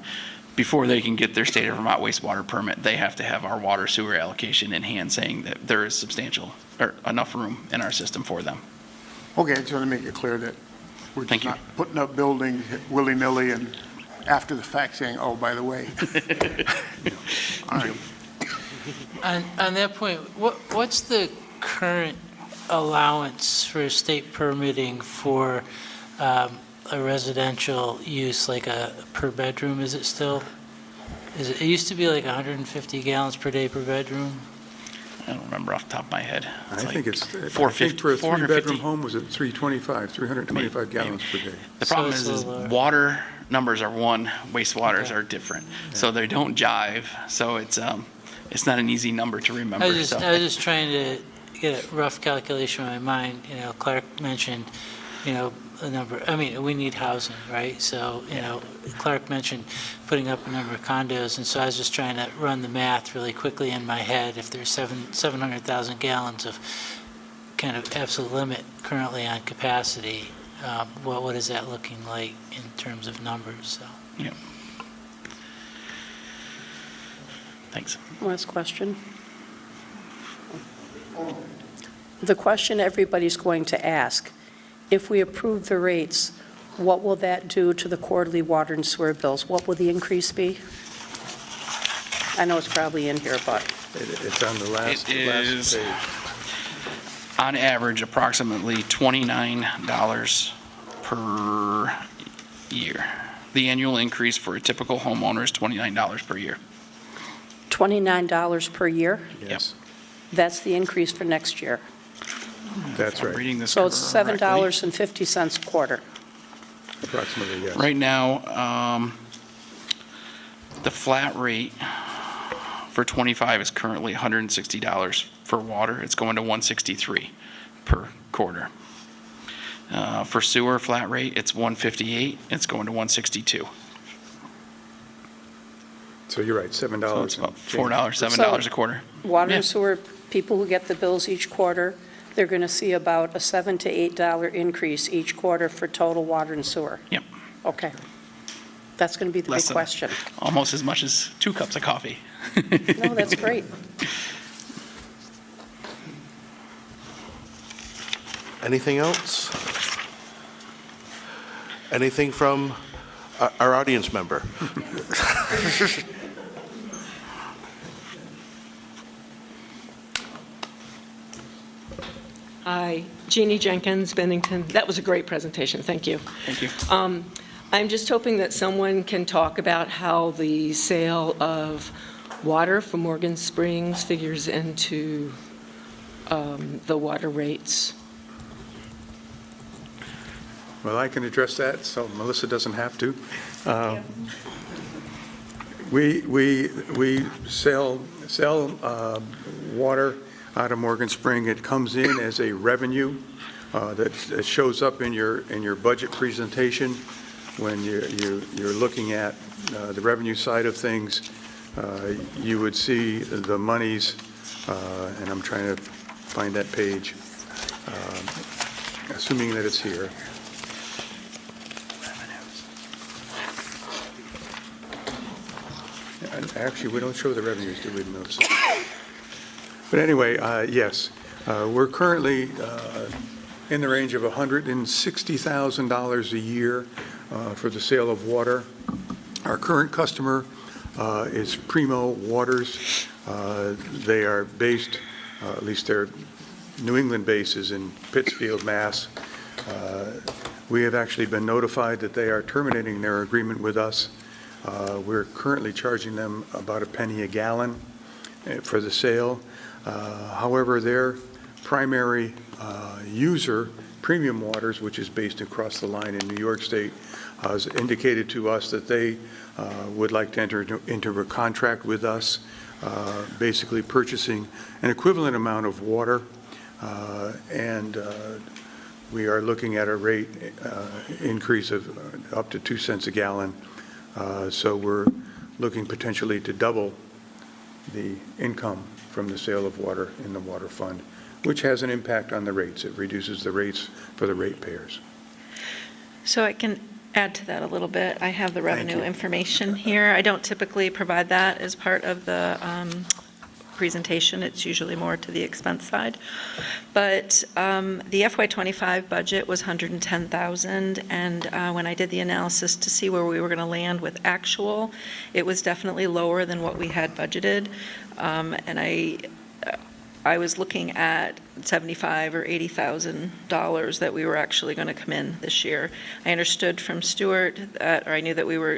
before they can get their state of Vermont wastewater permit, they have to have our water sewer allocation in hand saying that there is substantial, or enough room in our system for them. Okay, I just want to make it clear that we're Thank just you. not putting up buildings willy-nilly and after the fact saying, oh, by the way. All right. On that point, what's the current allowance for state permitting for a residential use, like a per bedroom? Is it still, it used to be like 150 gallons per day per bedroom? I don't remember off the top of my head. I think it's, I 450 think for a 450. three-bedroom home, was it 325 gallons per day? The problem So it's is a little lower. water numbers are one, wastewaters Okay. are different. So they don't jive. So it's not an easy number to remember. I was so. just trying to get a rough calculation in my mind. You know, Clark mentioned, a number, I mean, we need housing, right? So, Clark mentioned putting up a number of condos, and so I was just trying to run the math really quickly in my head. If there's 700,000 gallons of kind of absolute limit currently on capacity, what is that looking like in terms of numbers? So. Yeah. Thanks. Last question. The question everybody's going to ask, if we approve the rates, what will that do to the quarterly water and sewer bills? What will the increase be? I know it's probably in here, but It's on the last It is- page. On average, approximately $29 per year. The annual increase for a typical homeowner is $29 per year. $29 per year? Yes, That's the increase for next year. that's I'm right, reading this So it's correctly. $7.50 a quarter. approximately, yes. Right now, the flat rate for 25 is currently $160 for water. It's going to $163 per quarter. For sewer flat rate, it's $158. It's going to $162. So you're right, $7. So it's about and change. $4, $7 a quarter. Water Yeah. and sewer, people who get the bills each quarter, they're going to see about a $7 to $8 increase each quarter for total water and sewer. Yep. Okay. That's going to be the Less big than- question. Almost as much as 2 cups of coffee. No, that's great. Anything else? Anything from our audience member? Hi, Jeannie Jenkins, Bennington. That was a great presentation, thank you. Thank you. I'm just hoping that someone can talk about how the sale of water from Morgan Springs figures into the water rates. Well, I can address that, so Melissa doesn't have to. We sell water out of Morgan Spring. It comes in as a revenue that shows up in your budget presentation when you're looking at the revenue side of things. You would see the monies, and I'm trying to find that page, assuming that it's here. And actually, we don't show the revenues, do we, Melissa? But anyway, yes, we're currently in the range of $160,000 a year for the sale of water. Our current customer is Primo Waters. They are based, at least their New England base is in Pittsfield, Mass. We have actually been notified that they are terminating their agreement with us. We're currently charging them about a penny a gallon for the sale. However, their primary user Premium Waters, which is based across the line in New York State, has indicated to us that they would like to enter into a contract with us, basically purchasing an equivalent amount of water, and we are looking at a rate increase of up to 2 cents a gallon. So we're looking potentially to double the income from the sale of water in the water fund, which has an impact on the rates. It reduces the rates for the ratepayers. So I can add to that a little bit. I have the revenue you. information here. I don't typically provide that as part of the presentation. It's usually more to the expense side. But the FY25 budget was $110,000, and when I did the analysis to see where we were going to land with actual, it was definitely lower than what we had budgeted. And I was looking at $75,000 or $80,000 that we were actually going to come in this year. I understood from Stuart that, or I knew that we were,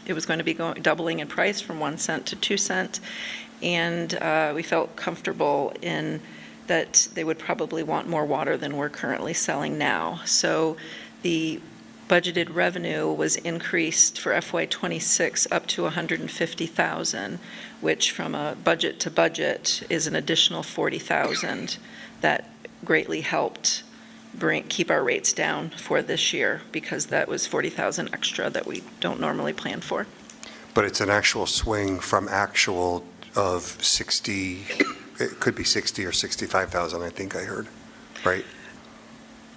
it was going to be doubling in price from 1 cent to 2 cents, and we felt comfortable in that they would probably want more water than we're currently selling now. So the budgeted revenue was increased for FY26 up to $150,000, which from a budget to budget is an additional $40,000 that greatly helped keep our rates down for this year, because that was $40,000 extra that we don't normally plan for. But it's an actual swing from actual of 60, it could be 60 or 65,000, I think I heard, right?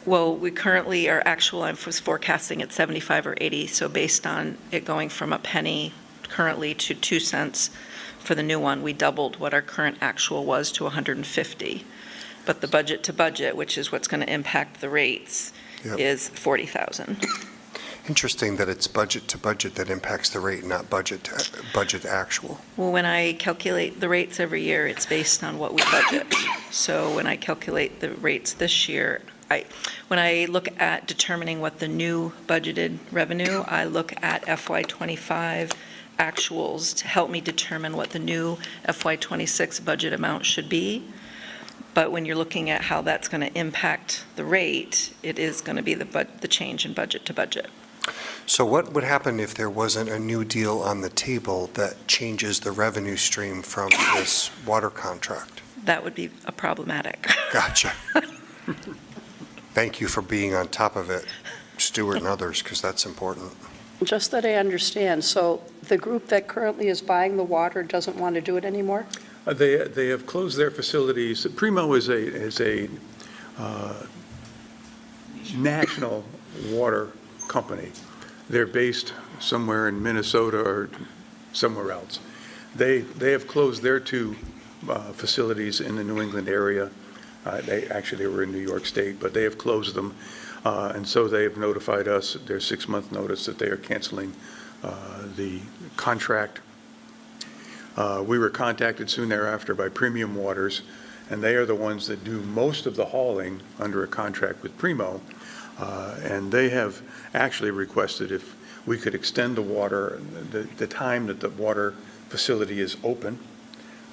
Well, we currently, our actual, I was forecasting at 75 or 80, so based on it going from a penny currently to 2 cents for the new one, we doubled what our current actual was to 150. But the budget to budget, which is what's going to impact the rates, Yep. is 40,000. Interesting that it's budget to budget that impacts the rate, not budget to actual. Well, when I calculate the rates every year, it's based on what we budget. So when I calculate the rates this year, when I look at determining what the new budgeted revenue, I look at FY25 actuals to help me determine what the new FY26 budget amount should be. But when you're looking at how that's going to impact the rate, it is going to be the change in budget to budget. So what would happen if there wasn't a new deal on the table that changes the revenue stream from this water contract? That would be a problematic. Gotcha. Thank you for being on top of it, Stuart and others, because that's important. Just that I understand, so the group that currently is buying the water doesn't want to do it anymore? They have closed their facilities. Primo is a national water company. They're based somewhere in Minnesota or somewhere else. They have closed their 2 facilities in the New England area. They were in New York State, but they have closed them. And so they have notified us, their 6-month notice, that they are canceling the contract. We were contacted soon thereafter by Premium Waters, and they are the ones that do most of the hauling under a contract with Primo. And they have actually requested if we could extend the water, the time that the water facility is open,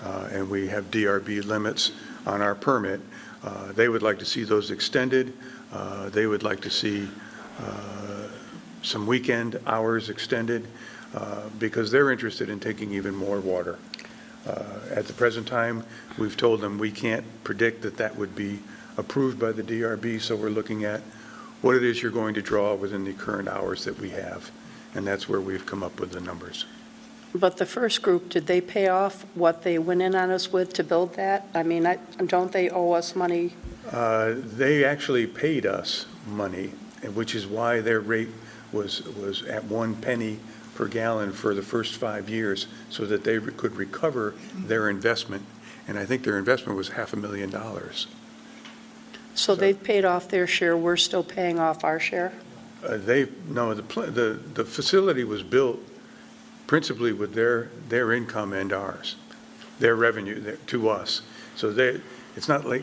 and we have DRB limits on our permit. They would like to see those extended. They would like to see some weekend hours extended, because they're interested in taking even more water. At the present time, we've told them we can't predict that would be approved by the DRB, so we're looking at what it is you're going to draw within the current hours that we have, and that's where we've come up with the numbers. But the first group, did they pay off what they went in on us with to build that? I mean, don't they owe us money? They actually paid us money, which is why their rate was at 1 penny per gallon for the first 5 years, so that they could recover their investment. And I think their investment was $500,000. So they've paid off their share, we're still paying off our share? No, the facility was built principally with their income and ours, their revenue to us. So it's not like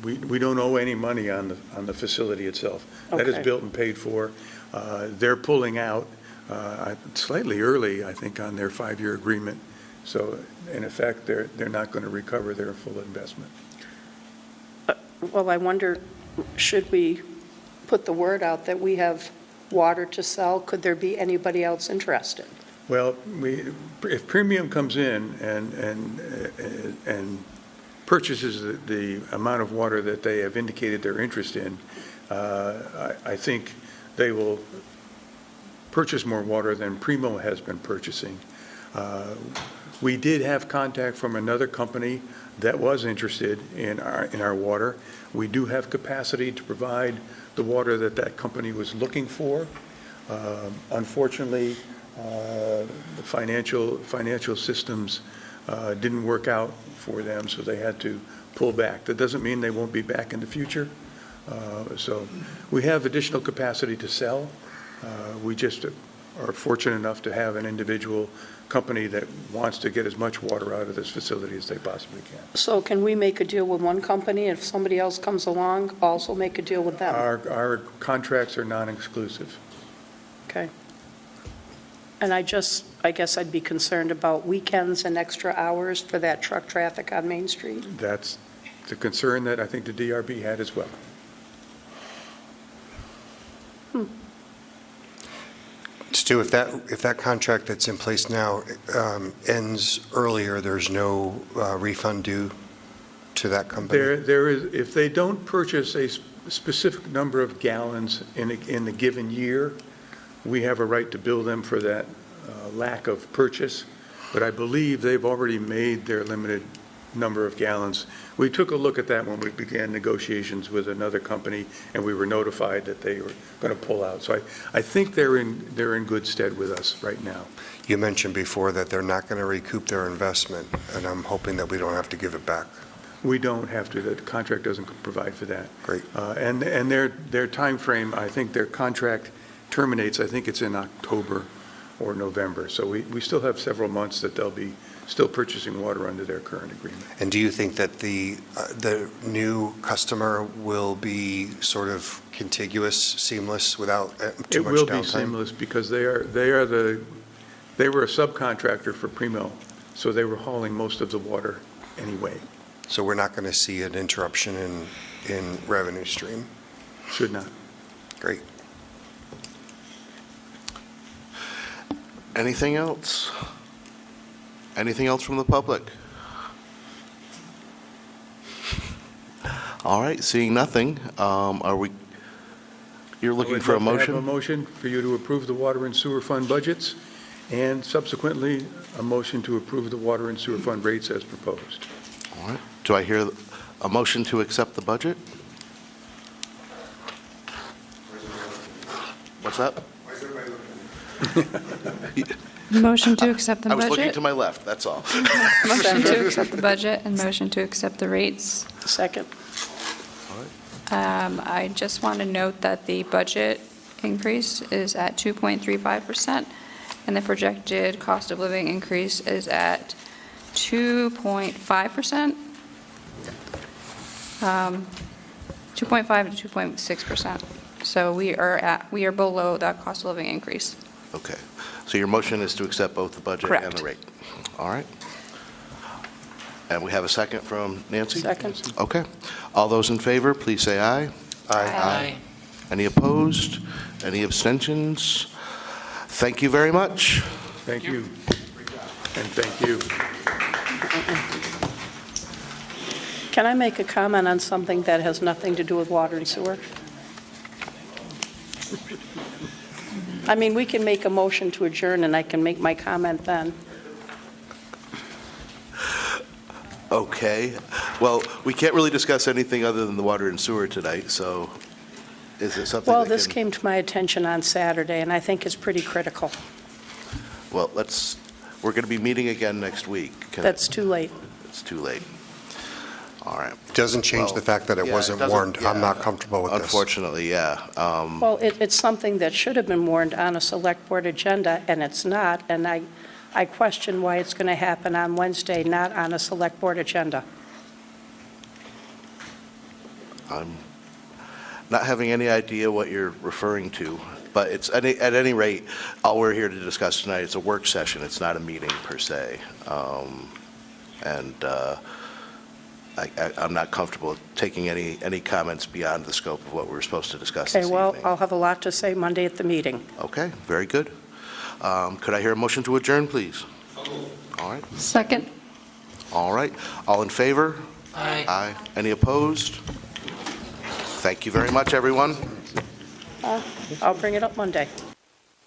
we don't owe any money on the facility itself. That is Okay. built and paid for. They're pulling out slightly early, I think, on their 5-year agreement. So in effect, they're not going to recover their full investment. Well, I wonder, should we put the word out that we have water to sell. Could there be anybody else interested? Well, if Premium comes in and purchases the amount of water that they have indicated their interest in, I think they will purchase more water than Primo has been purchasing. We did have contact from another company that was interested in our water. We do have capacity to provide the water that company was looking for. Unfortunately, the financial systems didn't work out for them, so they had to pull back. That doesn't mean they won't be back in the future. So we have additional capacity to sell. We just are fortunate enough to have an individual company that wants to get as much water out of this facility as they possibly can. So can we make a deal with one company? If somebody else comes along, also make a deal with them? Our contracts are non-exclusive. Okay. And I guess I'd be concerned about weekends and extra hours for that truck traffic on Main Street. That's the concern that I think the DRB had as well. Stu, if that contract that's in place now ends earlier, there's no refund due to that company? There is, if they don't purchase a specific number of gallons in the given year, we have a right to bill them for that lack of purchase. But I believe they've already made their limited number of gallons. We took a look at that when we began negotiations with another company, and we were notified that they were going to pull out. So I think they're in good stead with us right now. You mentioned before that they're not going to recoup their investment, and I'm hoping that we don't have to give it back. We don't have to. The contract doesn't provide for that. Great. And their time frame, I think their contract terminates, I think it's in October or November. So we still have several months that they'll be still purchasing water under their current agreement. And do you think that the new customer will be sort of contiguous, seamless, without too much downtime? It will be seamless because they were a subcontractor for Primo, so they were hauling most of the water anyway. So we're not going to see an interruption in revenue stream? Should not. Great. Anything else? Anything else from the public? All right, seeing nothing, you're looking for a I would love to have a motion? motion for you to approve the water and sewer fund budgets, and subsequently, a motion to approve the water and sewer fund rates as proposed. All right, do I hear a motion to accept the budget? What's that? Motion to accept the I was looking budget. to my left, that's all. Motion to accept the budget and motion to accept the rates. Second. I just want to note that the budget increase is at 2.35%, and the projected cost of living increase is at 2.5%. 2.5 to 2.6%. So we are below that cost of living increase. Okay, so your motion is to accept both the budget and Correct. the rate? All right. And we have a second from Nancy? Second. Okay. All those in favor, please say aye. Aye. Any opposed? Any abstentions? Thank you very much. Thank you. And thank you. Can I make a comment on something that has nothing to do with water and sewer? I mean, we can make a motion to adjourn, and I can make my comment then. Okay. Well, we can't really discuss anything other than the water and sewer tonight, so is it something Well, that this can- came to my attention on Saturday, and I think it's pretty critical. Well, we're going to be meeting again next week. That's too late. It's too late. All right. Doesn't change Well, the fact that it yeah, wasn't doesn't- warned. I'm yeah. not comfortable with this. Unfortunately, yeah. Well, it's something that should have been warned on a select board agenda, and it's not, and I question why it's going to happen on Wednesday, not on a select board agenda. I'm not having any idea what you're referring to, but at any rate, all we're here to discuss tonight is a work session. It's not a meeting per se. And I'm not comfortable taking any comments beyond the scope of what we're supposed to discuss Okay, this well, evening. I'll have a lot to say Monday at the meeting. Okay, very good. Could I hear a motion to adjourn, please? All right, Second. all right. All in favor? Aye. Aye. Any opposed? Thank you very much, everyone. I'll bring it up Monday.